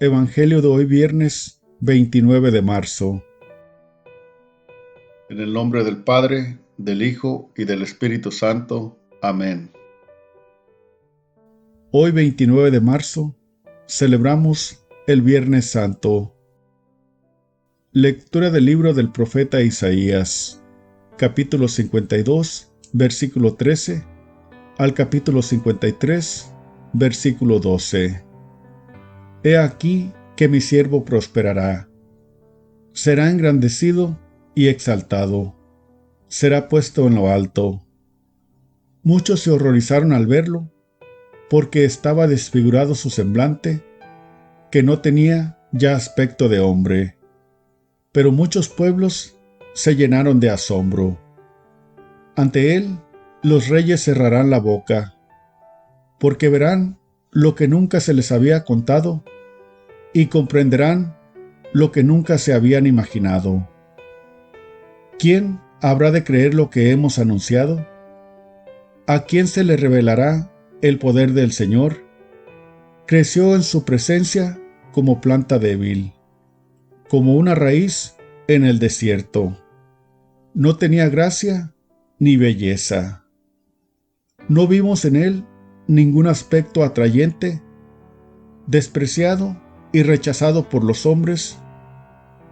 Evangelio de hoy viernes 29 de marzo. En el nombre del Padre, del Hijo y del Espíritu Santo. Amén. Hoy 29 de marzo celebramos el Viernes Santo. Lectura del libro del profeta Isaías, capítulo 52, versículo 13, al capítulo 53, versículo 12. He aquí que mi siervo prosperará. Será engrandecido y exaltado. Será puesto en lo alto. Muchos se horrorizaron al verlo, porque estaba desfigurado su semblante, que no tenía ya aspecto de hombre. Pero muchos pueblos se llenaron de asombro. Ante él, los reyes cerrarán la boca, porque verán lo que nunca se les había contado y comprenderán lo que nunca se habían imaginado. ¿Quién habrá de creer lo que hemos anunciado? ¿A quién se le revelará el poder del Señor? Creció en su presencia como planta débil, como una raíz en el desierto. No tenía gracia ni belleza. No vimos en él ningún aspecto atrayente, despreciado y rechazado por los hombres,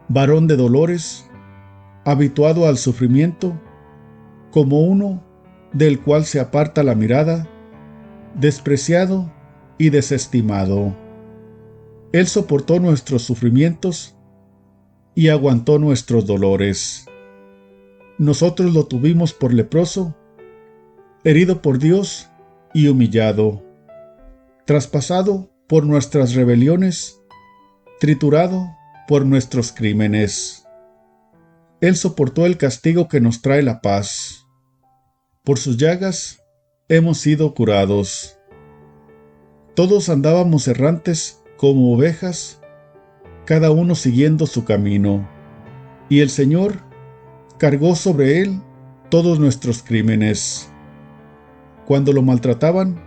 varón de dolores, habituado al sufrimiento, como uno del cual se aparta la mirada, despreciado y desestimado. Él soportó nuestros sufrimientos y aguantó nuestros dolores. Nosotros lo tuvimos por leproso, herido por Dios y humillado, traspasado por nuestras rebeliones, triturado por nuestros crímenes. Él soportó el castigo que nos trae la paz. Por sus llagas hemos sido curados. Todos andábamos errantes como ovejas, cada uno siguiendo su camino, y el Señor cargó sobre él todos nuestros crímenes. Cuando lo maltrataban,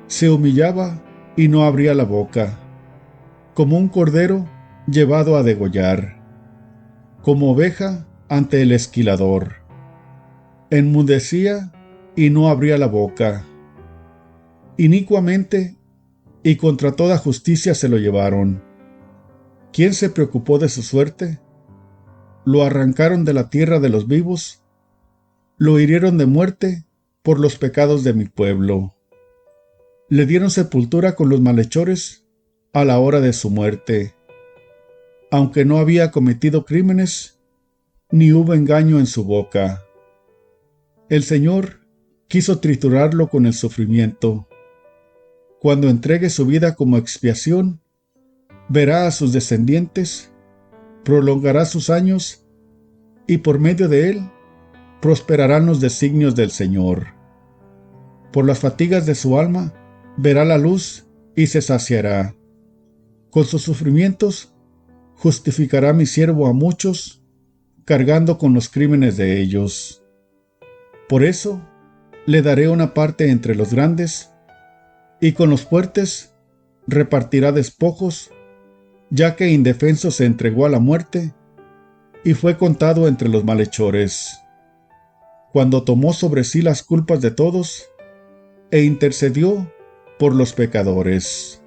se humillaba y no abría la boca, como un cordero llevado a degollar, como oveja ante el esquilador. Enmudecía y no abría la boca. Inicuamente y contra toda justicia se lo llevaron. ¿Quién se preocupó de su suerte? Lo arrancaron de la tierra de los vivos, lo hirieron de muerte por los pecados de mi pueblo. Le dieron sepultura con los malhechores a la hora de su muerte. Aunque no había cometido crímenes, ni hubo engaño en su boca. El Señor quiso triturarlo con el sufrimiento. Cuando entregue su vida como expiación, verá a sus descendientes, prolongará sus años, y por medio de él prosperarán los designios del Señor. Por las fatigas de su alma verá la luz y se saciará. Con sus sufrimientos justificará mi siervo a muchos, cargando con los crímenes de ellos. Por eso le daré una parte entre los grandes, y con los fuertes repartirá despojos, ya que indefenso se entregó a la muerte y fue contado entre los malhechores. Cuando tomó sobre sí las culpas de todos e intercedió por los pecadores.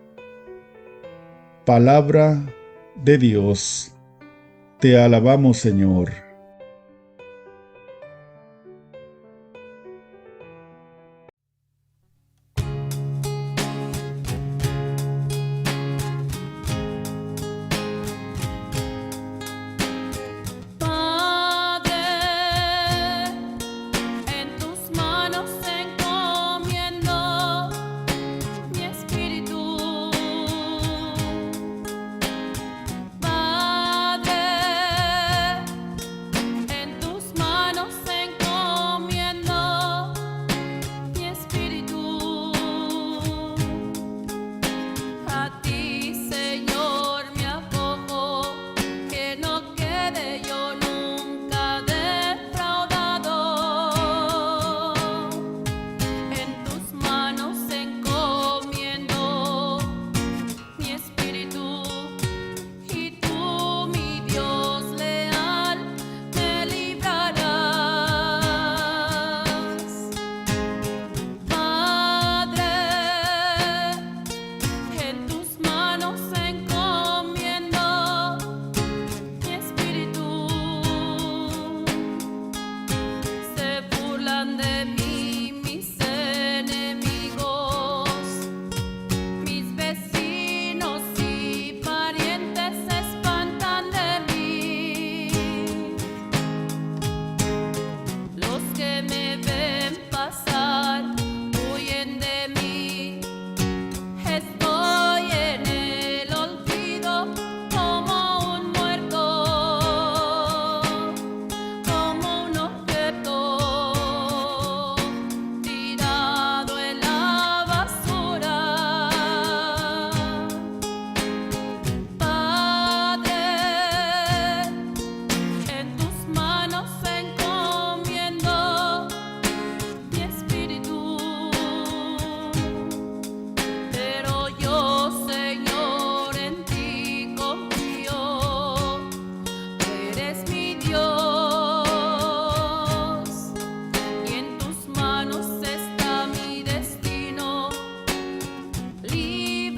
Palabra de Dios. Te alabamos, Señor.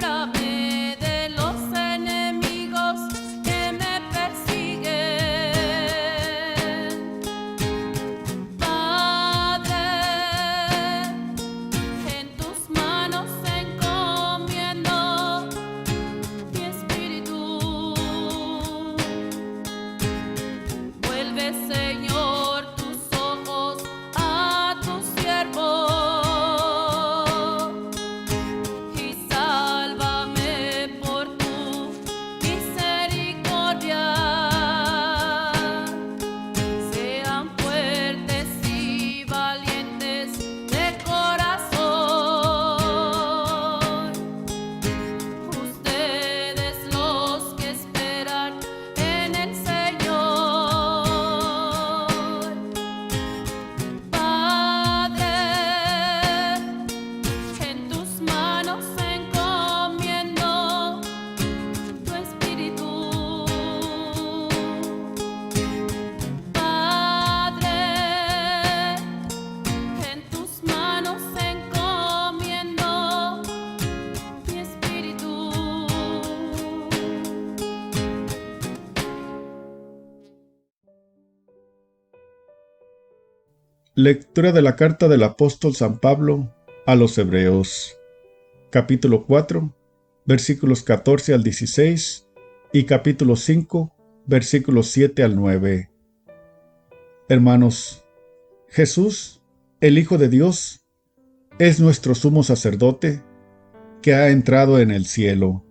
líbrame de los enemigos que me persiguen. Padre, en tus manos encomiendo mi espíritu. Vuelve, Señor, tus ojos a tu siervo y sálvame por tu misericordia. Sean fuertes y valientes de corazón ustedes los que esperan en el Señor. Padre, en tus manos encomiendo tu espíritu. Padre, en tus manos encomiendo mi espíritu. Lectura de la carta del apóstol San Pablo a los Hebreos, capítulo 4, versículos 14 al 16 y capítulo 5, versículos 7 al 9. Hermanos, Jesús, el Hijo de Dios, es nuestro sumo sacerdote que ha entrado en el cielo.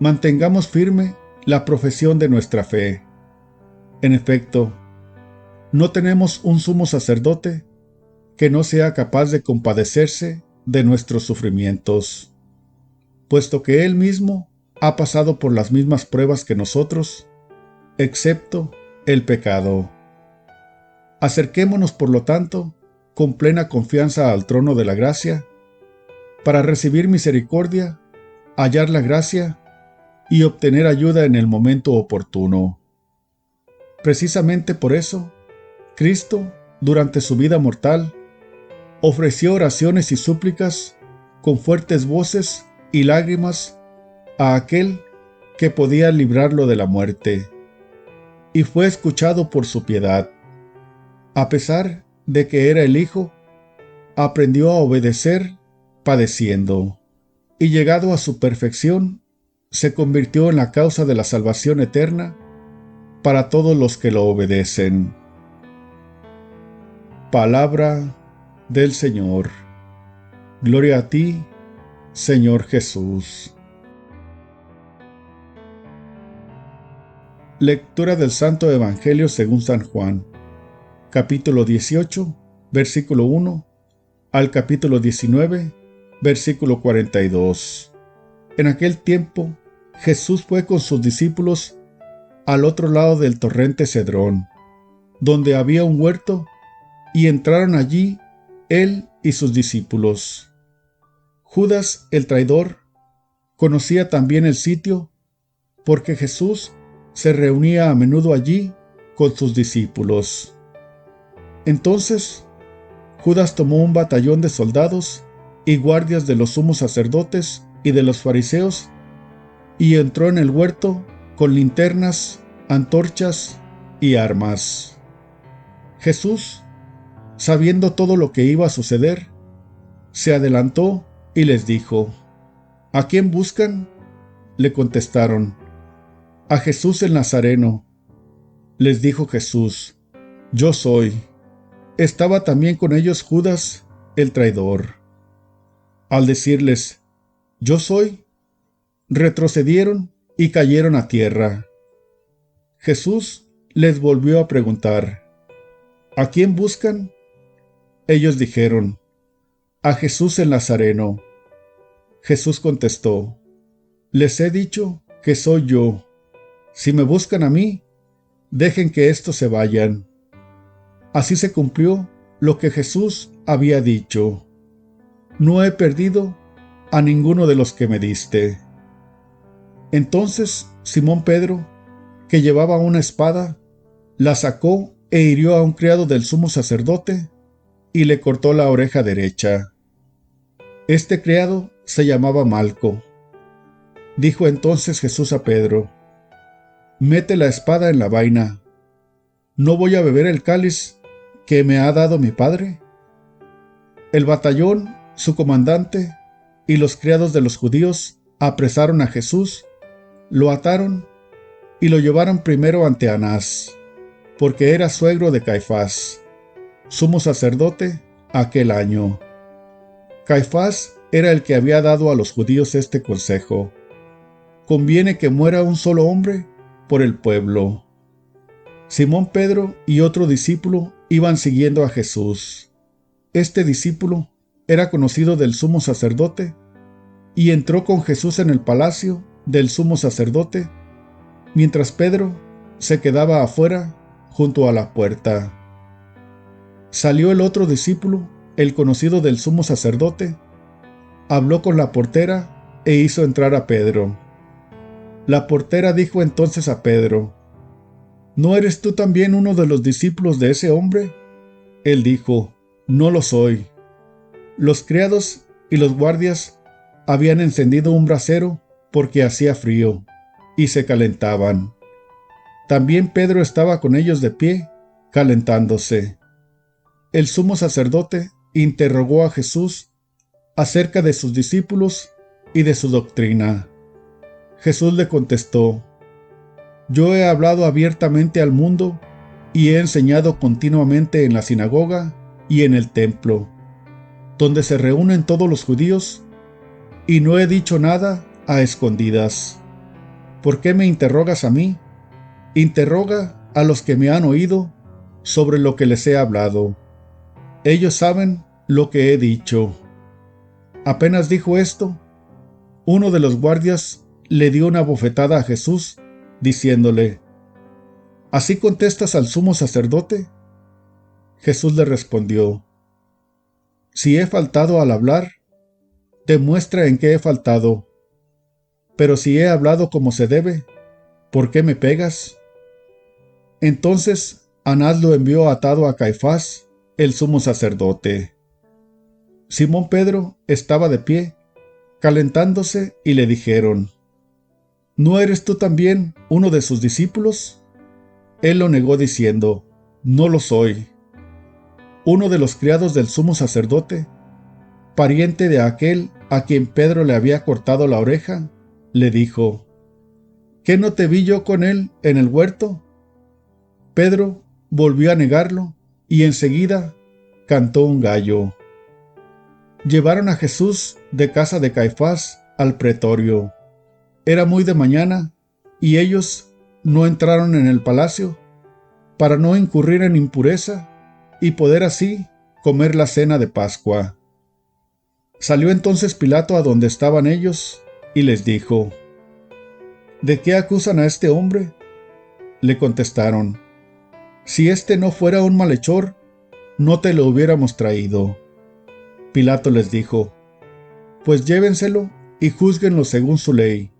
Mantengamos firme la profesión de nuestra fe. En efecto, no tenemos un sumo sacerdote que no sea capaz de compadecerse de nuestros sufrimientos, puesto que Él mismo ha pasado por las mismas pruebas que nosotros, excepto el pecado. Acerquémonos, por lo tanto, con plena confianza al trono de la gracia, para recibir misericordia, hallar la gracia y obtener ayuda en el momento oportuno. Precisamente por eso, Cristo, durante su vida mortal, ofreció oraciones y súplicas con fuertes voces y lágrimas a aquel que podía librarlo de la muerte, y fue escuchado por su piedad. A pesar de que era el Hijo, aprendió a obedecer padeciendo, y llegado a su perfección, se convirtió en la causa de la salvación eterna para todos los que lo obedecen. Palabra del Señor. Gloria a ti, Señor Jesús. Lectura del Santo Evangelio según San Juan, capítulo 18, versículo 1, al capítulo 19, versículo 42. En aquel tiempo, Jesús fue con sus discípulos al otro lado del torrente Cedrón, donde había un huerto, y entraron allí él y sus discípulos. Judas, el traidor, conocía también el sitio, porque Jesús se reunía a menudo allí con sus discípulos. Entonces, Judas tomó un batallón de soldados y guardias de los sumos sacerdotes y de los fariseos, y entró en el huerto con linternas, antorchas y armas. Jesús, sabiendo todo lo que iba a suceder, se adelantó y les dijo: ¿A quién buscan? Le contestaron: a Jesús el Nazareno. Les dijo Jesús: Yo soy. Estaba también con ellos Judas, el traidor. Al decirles: Yo soy, retrocedieron y cayeron a tierra. Jesús les volvió a preguntar: ¿A quién buscan? Ellos dijeron: a Jesús el Nazareno. Jesús contestó: les he dicho que soy yo. Si me buscan a mí, dejen que éstos se vayan. Así se cumplió lo que Jesús había dicho: no he perdido a ninguno de los que me diste. Entonces Simón Pedro, que llevaba una espada, la sacó e hirió a un criado del sumo sacerdote y le cortó la oreja derecha. Este criado se llamaba Malco. Dijo entonces Jesús a Pedro: «Mete la espada en la vaina. ¿No voy a beber el cáliz que me ha dado mi padre?» El batallón, su comandante y los criados de los judíos apresaron a Jesús, lo ataron y lo llevaron primero ante Anás, porque era suegro de Caifás, sumo sacerdote aquel año. Caifás era el que había dado a los judíos este consejo: conviene que muera un solo hombre por el pueblo. Simón Pedro y otro discípulo iban siguiendo a Jesús. Este discípulo era conocido del sumo sacerdote y entró con Jesús en el palacio del sumo sacerdote, mientras Pedro se quedaba afuera junto a la puerta. Salió el otro discípulo, el conocido del sumo sacerdote, habló con la portera e hizo entrar a Pedro. La portera dijo entonces a Pedro: ¿No eres tú también uno de los discípulos de ese hombre? Él dijo: No lo soy. Los criados y los guardias habían encendido un brasero porque hacía frío, y se calentaban. También Pedro estaba con ellos de pie, calentándose. El sumo sacerdote interrogó a Jesús acerca de sus discípulos y de su doctrina. Jesús le contestó: Yo he hablado abiertamente al mundo y he enseñado continuamente en la sinagoga y en el templo, donde se reúnen todos los judíos, y no he dicho nada a escondidas. ¿Por qué me interrogas a mí? Interroga a los que me han oído sobre lo que les he hablado. Ellos saben lo que he dicho. Apenas dijo esto, uno de los guardias le dio una bofetada a Jesús, diciéndole: ¿Así contestas al sumo sacerdote? Jesús le respondió: Si he faltado al hablar, demuestra en qué he faltado. Pero si he hablado como se debe, ¿por qué me pegas? Entonces Anás lo envió atado a Caifás, el sumo sacerdote. Simón Pedro estaba de pie, calentándose, y le dijeron: ¿No eres tú también uno de sus discípulos? Él lo negó diciendo: No lo soy. Uno de los criados del sumo sacerdote, pariente de aquel a quien Pedro le había cortado la oreja, le dijo: ¿Qué no te vi yo con él en el huerto? Pedro volvió a negarlo y enseguida cantó un gallo. Llevaron a Jesús de casa de Caifás al pretorio. Era muy de mañana y ellos no entraron en el palacio para no incurrir en impureza y poder así comer la cena de Pascua. Salió entonces Pilato a donde estaban ellos y les dijo: ¿De qué acusan a este hombre? Le contestaron: Si este no fuera un malhechor, no te lo hubiéramos traído. Pilato les dijo: Pues llévenselo y júzguenlo según su ley.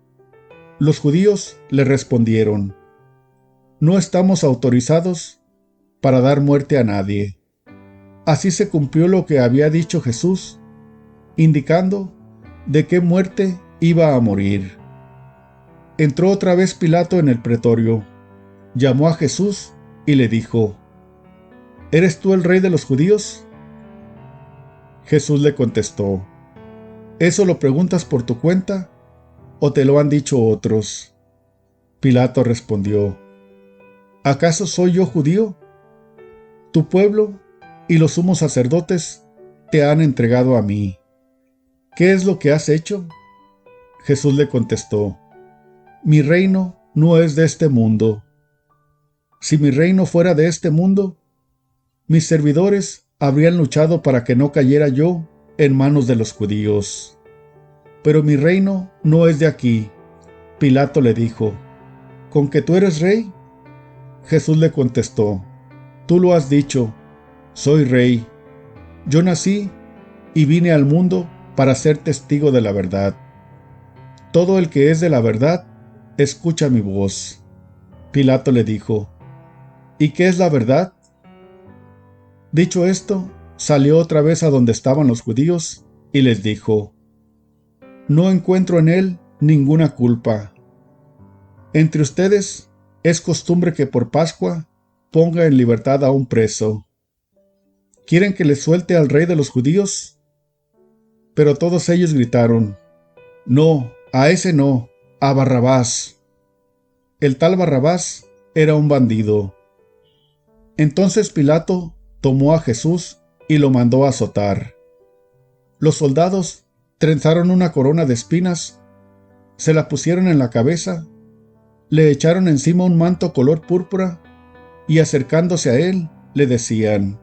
Los judíos le respondieron: No estamos autorizados para dar muerte a nadie. Así se cumplió lo que había dicho Jesús, indicando de qué muerte iba a morir. Entró otra vez Pilato en el pretorio, llamó a Jesús y le dijo: ¿Eres tú el rey de los judíos? Jesús le contestó: ¿Eso lo preguntas por tu cuenta o te lo han dicho otros? Pilato respondió: ¿Acaso soy yo judío? Tu pueblo y los sumos sacerdotes te han entregado a mí. ¿Qué es lo que has hecho? Jesús le contestó: Mi reino no es de este mundo. Si mi reino fuera de este mundo, mis servidores habrían luchado para que no cayera yo en manos de los judíos. Pero mi reino no es de aquí. Pilato le dijo: ¿Con que tú eres rey? Jesús le contestó: Tú lo has dicho, soy rey. Yo nací y vine al mundo para ser testigo de la verdad. Todo el que es de la verdad, escucha mi voz. Pilato le dijo: ¿Y qué es la verdad? Dicho esto, salió otra vez a donde estaban los judíos y les dijo: no encuentro en él ninguna culpa. Entre ustedes es costumbre que por Pascua ponga en libertad a un preso. ¿Quieren que les suelte al rey de los judíos? Pero todos ellos gritaron: No, a ese no, a Barrabás. El tal Barrabás era un bandido. Entonces Pilato tomó a Jesús y lo mandó a azotar. Los soldados trenzaron una corona de espinas, se la pusieron en la cabeza, le echaron encima un manto color púrpura y acercándose a él le decían: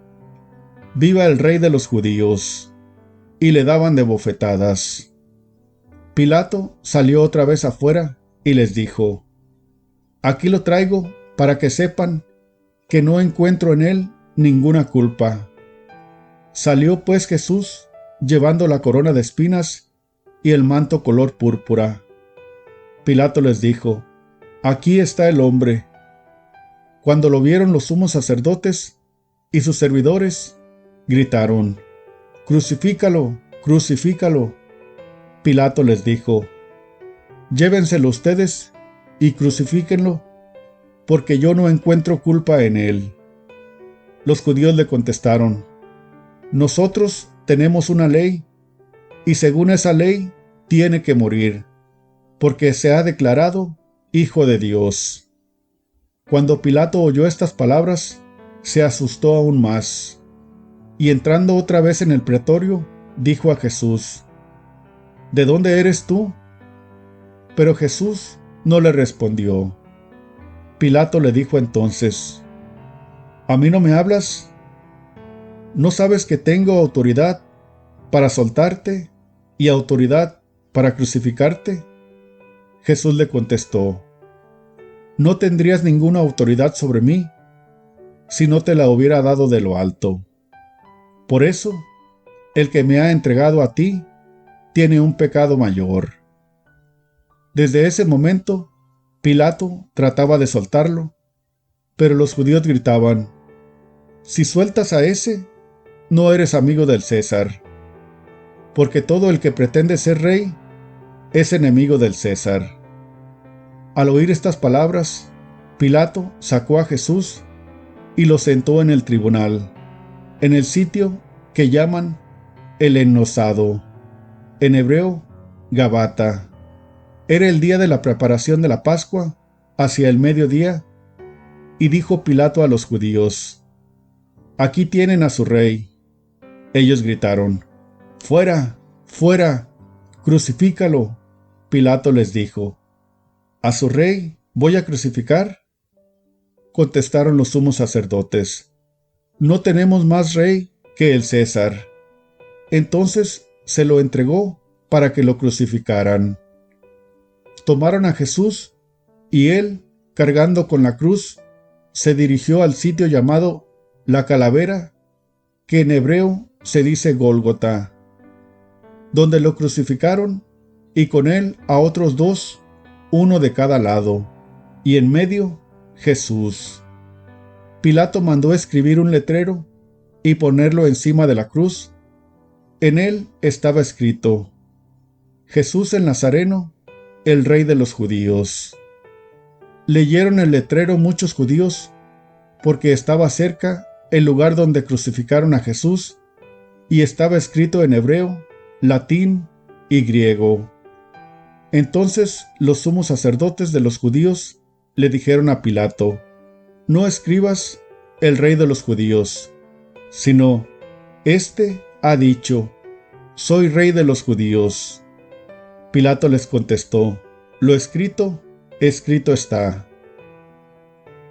«Viva el rey de los judíos», y le daban de bofetadas. Pilato salió otra vez afuera y les dijo: «Aquí lo traigo para que sepan que no encuentro en él ninguna culpa». Salió pues Jesús llevando la corona de espinas y el manto color púrpura. Pilato les dijo: «Aquí está el hombre». Cuando lo vieron los sumos sacerdotes y sus servidores, gritaron: «¡Crucifícalo! ¡Crucifícalo!». Pilato les dijo: «Llévenselo ustedes y crucifíquenlo, porque yo no encuentro culpa en él». Los judíos le contestaron: «Nosotros tenemos una ley, y según esa ley tiene que morir, porque se ha declarado Hijo de Dios». Cuando Pilato oyó estas palabras, se asustó aún más, y entrando otra vez en el pretorio, dijo a Jesús: «¿De dónde eres tú?». Pero Jesús no le respondió. Pilato le dijo entonces: «¿A mí no me hablas? ¿No sabes que tengo autoridad para soltarte y autoridad para crucificarte?». Jesús le contestó: «No tendrías ninguna autoridad sobre mí si no te la hubiera dado de lo alto. Por eso, el que me ha entregado a ti tiene un pecado mayor». Desde ese momento, Pilato trataba de soltarlo, pero los judíos gritaban: «Si sueltas a ese, no eres amigo del César, porque todo el que pretende ser rey es enemigo del César». Al oír estas palabras, Pilato sacó a Jesús y lo sentó en el tribunal, en el sitio que llaman el Ennosado, en hebreo, Gabata. Era el día de la preparación de la Pascua, hacia el mediodía, y dijo Pilato a los judíos: «Aquí tienen a su rey». Ellos gritaron: «¡Fuera! ¡Fuera! ¡Crucifícalo!». Pilato les dijo: «¿A su rey voy a crucificar?». Contestaron los sumos sacerdotes: «No tenemos más rey que el César». Entonces se lo entregó para que lo crucificaran. Tomaron a Jesús y él, cargando con la cruz, se dirigió al sitio llamado la Calavera, que en hebreo se dice Gólgota, donde lo crucificaron, y con él a otros dos, uno de cada lado, y en medio Jesús. Pilato mandó escribir un letrero y ponerlo encima de la cruz. En él estaba escrito: «Jesús el Nazareno, el Rey de los Judíos». Leyeron el letrero muchos judíos, porque estaba cerca el lugar donde crucificaron a Jesús, y estaba escrito en hebreo, latín y griego. Entonces los sumos sacerdotes de los judíos le dijeron a Pilato: «No escribas el Rey de los Judíos, sino: Este ha dicho: Soy Rey de los Judíos». Pilato les contestó: «Lo escrito, escrito está».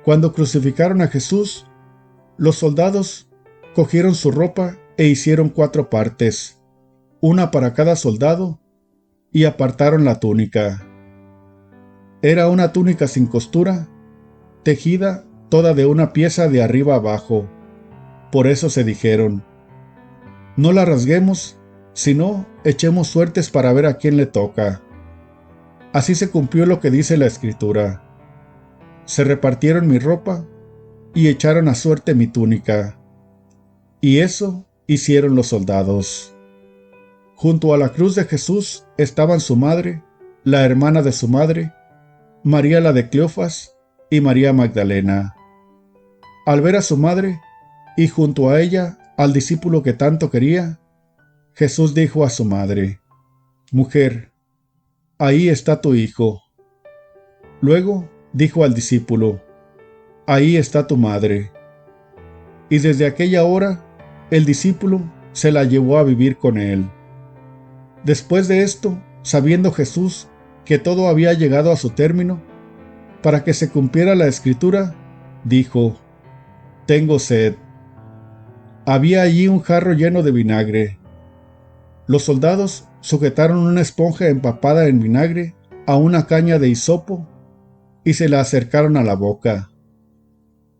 Cuando crucificaron a Jesús, los soldados cogieron su ropa e hicieron 4 partes, una para cada soldado, y apartaron la túnica. Era una túnica sin costura, tejida toda de una pieza de arriba abajo. Por eso se dijeron: «No la rasguemos, sino echemos suertes para ver a quién le toca». Así se cumplió lo que dice la Escritura: «Se repartieron mi ropa y echaron a suerte mi túnica». Y eso hicieron los soldados. Junto a la cruz de Jesús estaban su madre, la hermana de su madre, María la de Cleofas y María Magdalena. Al ver a su madre, y junto a ella al discípulo que tanto quería, Jesús dijo a su madre: «Mujer, ahí está tu hijo». Luego dijo al discípulo: «Ahí está tu madre». Y desde aquella hora, el discípulo se la llevó a vivir con él. Después de esto, sabiendo Jesús que todo había llegado a su término, para que se cumpliera la escritura, dijo: «Tengo sed». Había allí un jarro lleno de vinagre. Los soldados sujetaron una esponja empapada en vinagre a una caña de hisopo y se la acercaron a la boca.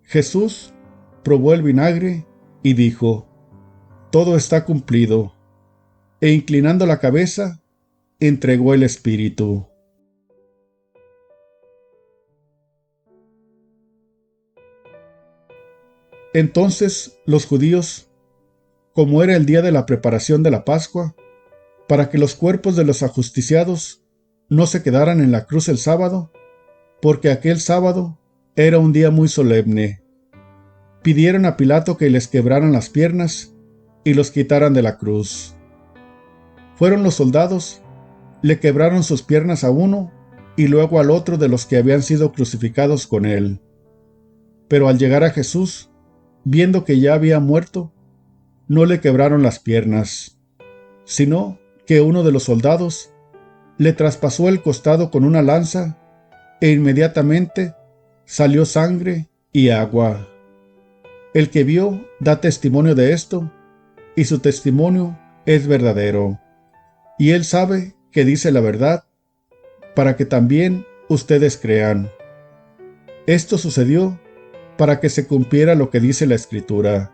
Jesús probó el vinagre y dijo: «Todo está cumplido», e inclinando la cabeza, entregó el espíritu. Entonces los judíos, como era el día de la preparación de la Pascua, para que los cuerpos de los ajusticiados no se quedaran en la cruz el sábado, porque aquel sábado era un día muy solemne, pidieron a Pilato que les quebraran las piernas y los quitaran de la cruz. Fueron los soldados, le quebraron sus piernas a uno y luego al otro de los que habían sido crucificados con él. Pero al llegar a Jesús, viendo que ya había muerto, no le quebraron las piernas, sino que uno de los soldados le traspasó el costado con una lanza e inmediatamente salió sangre y agua. El que vio da testimonio de esto, y su testimonio es verdadero. Y él sabe que dice la verdad, para que también ustedes crean. Esto sucedió para que se cumpliera lo que dice la Escritura: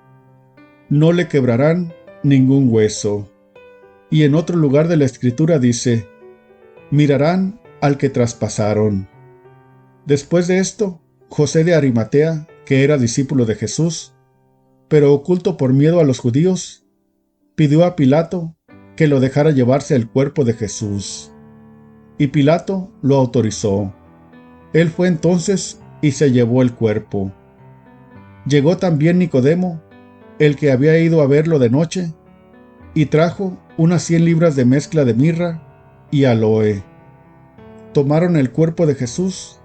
«No le quebrarán ningún hueso». Y en otro lugar de la Escritura dice: «Mirarán al que traspasaron». Después de esto, José de Arimatea, que era discípulo de Jesús, pero oculto por miedo a los judíos, pidió a Pilato que lo dejara llevarse el cuerpo de Jesús. Y Pilato lo autorizó. Él fue entonces y se llevó el cuerpo. Llegó también Nicodemo, el que había ido a verlo de noche, y trajo unas 100 libras de mezcla de mirra y aloe. Tomaron el cuerpo de Jesús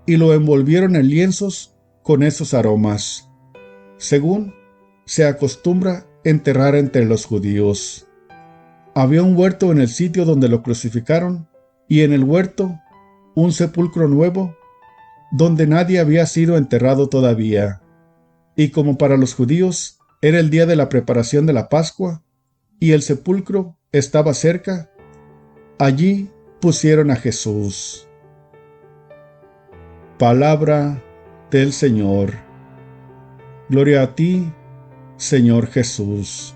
y lo envolvieron en lienzos con esos aromas, según se acostumbra enterrar entre los judíos. Había un huerto en el sitio donde lo crucificaron, y en el huerto un sepulcro nuevo, donde nadie había sido enterrado todavía. Y como para los judíos era el día de la preparación de la Pascua, y el sepulcro estaba cerca, allí pusieron a Jesús. Palabra del Señor. Gloria a ti, Señor Jesús.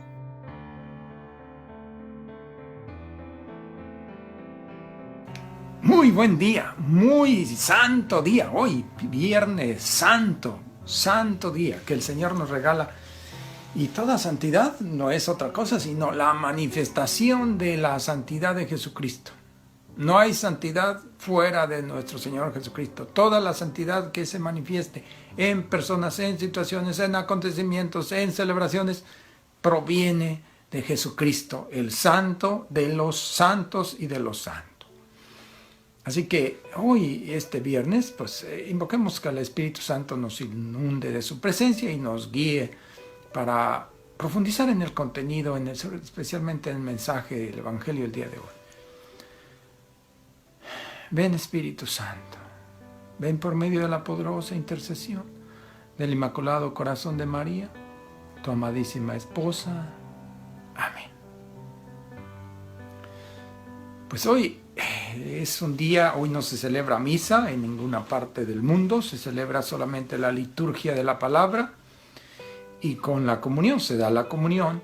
Muy buen día, muy santo día, hoy, Viernes Santo, santo día que el Señor nos regala. Y toda santidad no es otra cosa sino la manifestación de la santidad de Jesucristo. No hay santidad fuera de nuestro Señor Jesucristo. Toda la santidad que se manifieste en personas, en situaciones, en acontecimientos, en celebraciones, proviene de Jesucristo, el santo de los santos y de los santos. Así que hoy, este viernes, pues invoquemos que el Espíritu Santo nos inunde de su presencia y nos guíe para profundizar en el contenido, especialmente en el mensaje del Evangelio del día de hoy. Ven, Espíritu Santo, ven por medio de la poderosa intercesión del Inmaculado Corazón de María, tu amadísima esposa. Amén. Pues hoy es un día, hoy no se celebra misa en ninguna parte del mundo, se celebra solamente la liturgia de la palabra, y con la comunión se da la comunión.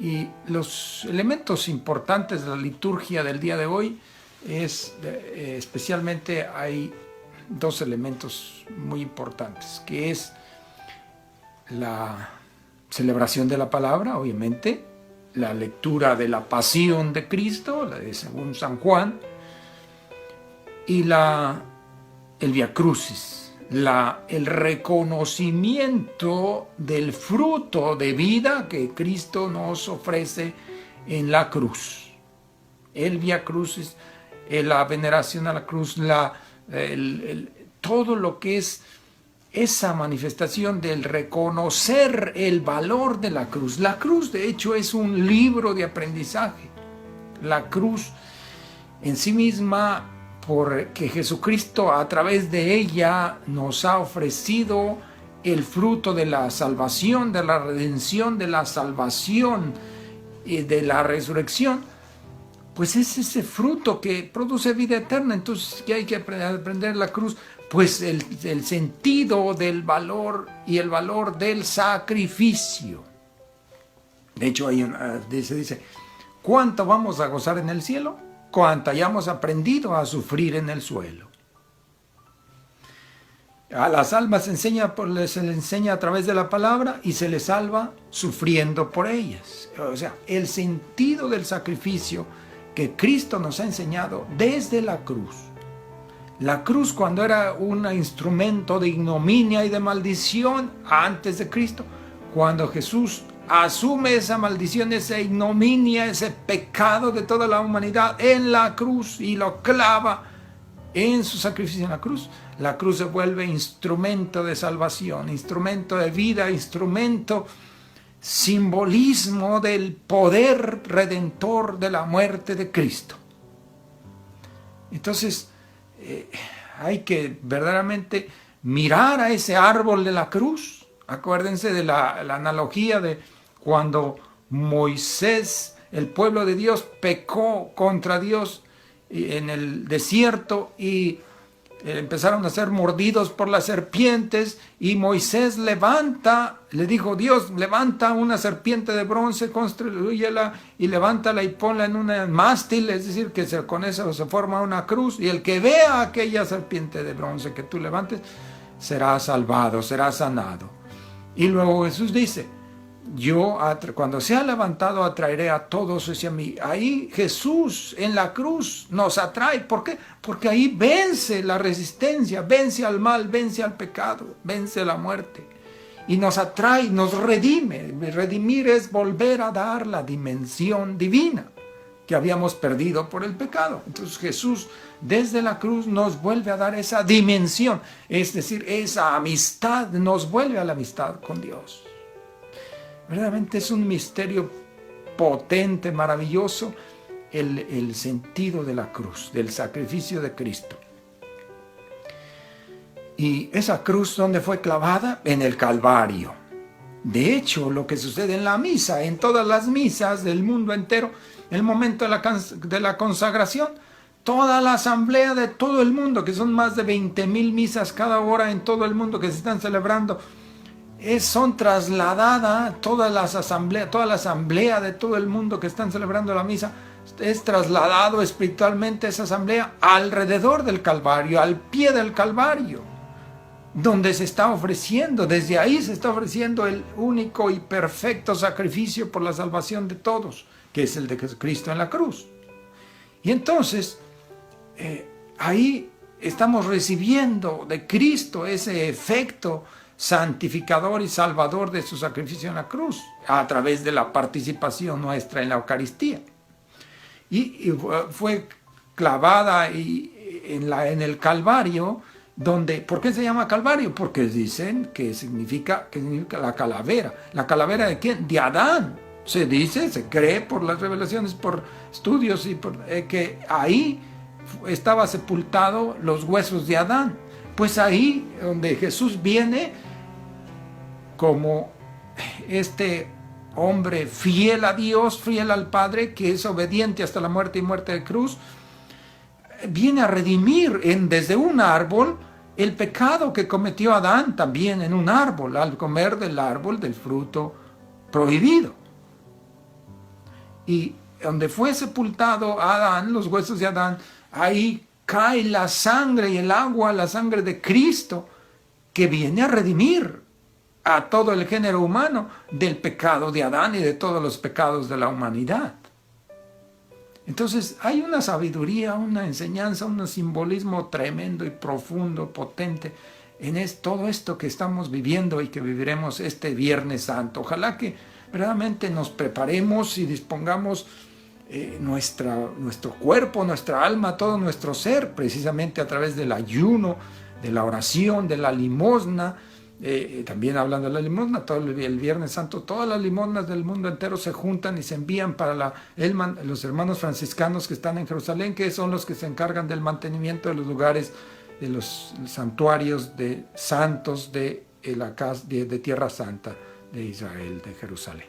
Y los elementos importantes de la liturgia del día de hoy especialmente hay dos elementos muy importantes, que es la celebración de la palabra, obviamente, la lectura de la pasión de Cristo, la de según San Juan, y el Via Crucis, el reconocimiento del fruto de vida que Cristo nos ofrece en la cruz. El Via Crucis, la veneración a la cruz, todo lo que es esa manifestación del reconocer el valor de la cruz. La cruz, de hecho, es un libro de aprendizaje. La cruz en sí misma, porque Jesucristo a través de ella nos ha ofrecido el fruto de la salvación, de la redención, de la salvación y de la resurrección, pues es ese fruto que produce vida eterna. Entonces, ¿qué hay que aprender la cruz? Pues el sentido del valor y el valor del sacrificio. De hecho, se dice, ¿cuánto vamos a gozar en el cielo? Cuánto hayamos aprendido a sufrir en el suelo. A las almas se les enseña a través de la palabra y se les salva sufriendo por ellas. O sea, el sentido del sacrificio que Cristo nos ha enseñado desde la cruz. La cruz, cuando era un instrumento de ignominia y de maldición antes de Cristo, cuando Jesús asume esa maldición, esa ignominia, ese pecado de toda la humanidad en la cruz y lo clava en su sacrificio en la cruz se vuelve instrumento de salvación, instrumento de vida, instrumento, simbolismo del poder redentor de la muerte de Cristo. Entonces, hay que verdaderamente mirar a ese árbol de la cruz. Acuérdense de la analogía de cuando Moisés, el pueblo de Dios, pecó contra Dios en el desierto y empezaron a ser mordidos por las serpientes, y Moisés le dijo Dios, levanta una serpiente de bronce, construyela y levántala y ponla en un mástil, es decir, que con eso se forma una cruz, y el que vea aquella serpiente de bronce que tú levantes será salvado, será sanado. Y luego Jesús dice, yo cuando sea levantado atraeré a todos hacia mí. Ahí Jesús en la cruz nos atrae. ¿Por qué? Porque ahí vence la resistencia, vence al mal, vence al pecado, vence la muerte. Y nos atrae, nos redime. Redimir es volver a dar la dimensión divina que habíamos perdido por el pecado. Entonces Jesús desde la cruz nos vuelve a dar esa dimensión, es decir, esa amistad, nos vuelve a la amistad con Dios. Verdaderamente es un misterio potente, maravilloso, el sentido de la cruz, del sacrificio de Cristo. Y esa cruz, ¿dónde fue clavada? En el Calvario. De hecho, lo que sucede en la misa, en todas las misas del mundo entero, el momento de la consagración, toda la asamblea de todo el mundo, que son más de 20,000 misas cada hora en todo el mundo que se están celebrando, son trasladadas, toda la asamblea de todo el mundo que están celebrando la misa, es trasladado espiritualmente esa asamblea alrededor del Calvario, al pie del Calvario, donde se está ofreciendo, desde ahí se está ofreciendo el único y perfecto sacrificio por la salvación de todos, que es el de Jesucristo en la cruz. Y entonces, ahí estamos recibiendo de Cristo ese efecto santificador y salvador de su sacrificio en la cruz, a través de la participación nuestra en la Eucaristía. Y fue clavada en el Calvario, ¿por qué se llama Calvario? Porque dicen que significa la calavera. ¿La calavera de quién? De Adán. Se cree por las revelaciones, por estudios, y que ahí estaba sepultado los huesos de Adán. Pues ahí donde Jesús viene como este hombre fiel a Dios, fiel al Padre, que es obediente hasta la muerte y muerte de cruz, viene a redimir desde un árbol el pecado que cometió Adán también en un árbol, al comer del árbol del fruto prohibido. Y donde fue sepultado Adán, los huesos de Adán, ahí cae la sangre y el agua, la sangre de Cristo, que viene a redimir a todo el género humano del pecado de Adán y de todos los pecados de la humanidad. Entonces hay una sabiduría, una enseñanza, un simbolismo tremendo y profundo, potente en todo esto que estamos viviendo y que viviremos este Viernes Santo. Ojalá que verdaderamente nos preparemos y dispongamos nuestro cuerpo, nuestra alma, todo nuestro ser, precisamente a través del ayuno, de la oración, de la limosna. También hablando de la limosna, todo el Viernes Santo, todas las limosnas del mundo entero se juntan y se envían para los hermanos franciscanos que están en Jerusalén, que son los que se encargan del mantenimiento de los lugares, de los santuarios de santos de Tierra Santa de Israel, de Jerusalén.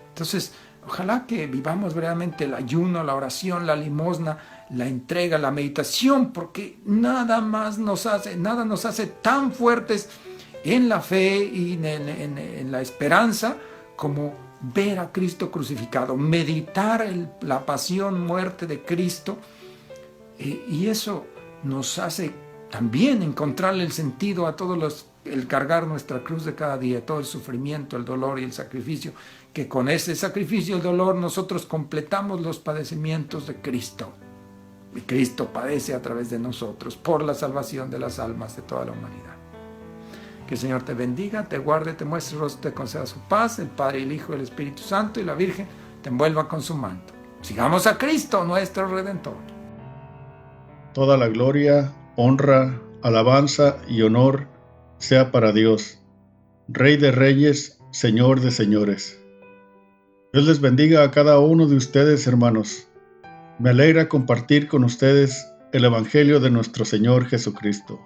Entonces, ojalá que vivamos realmente el ayuno, la oración, la limosna, la entrega, la meditación, porque nada nos hace tan fuertes en la fe y en la esperanza como ver a Cristo crucificado, meditar la pasión, muerte de Cristo, y eso nos hace también encontrarle el sentido a el cargar nuestra cruz de cada día, todo el sufrimiento, el dolor y el sacrificio, que con ese sacrificio y el dolor nosotros completamos los padecimientos de Cristo. Y Cristo padece a través de nosotros por la salvación de las almas de toda la humanidad. Que el Señor te bendiga, te guarde, te muestre el rostro, te conceda su paz, el Padre, el Hijo, el Espíritu Santo y la Virgen te envuelva con su manto. Sigamos a Cristo, nuestro Redentor. Toda la gloria, honra, alabanza y honor sea para Dios, Rey de reyes, Señor de señores. Dios les bendiga a cada uno de ustedes, hermanos. Me alegra compartir con ustedes el Evangelio de nuestro Señor Jesucristo.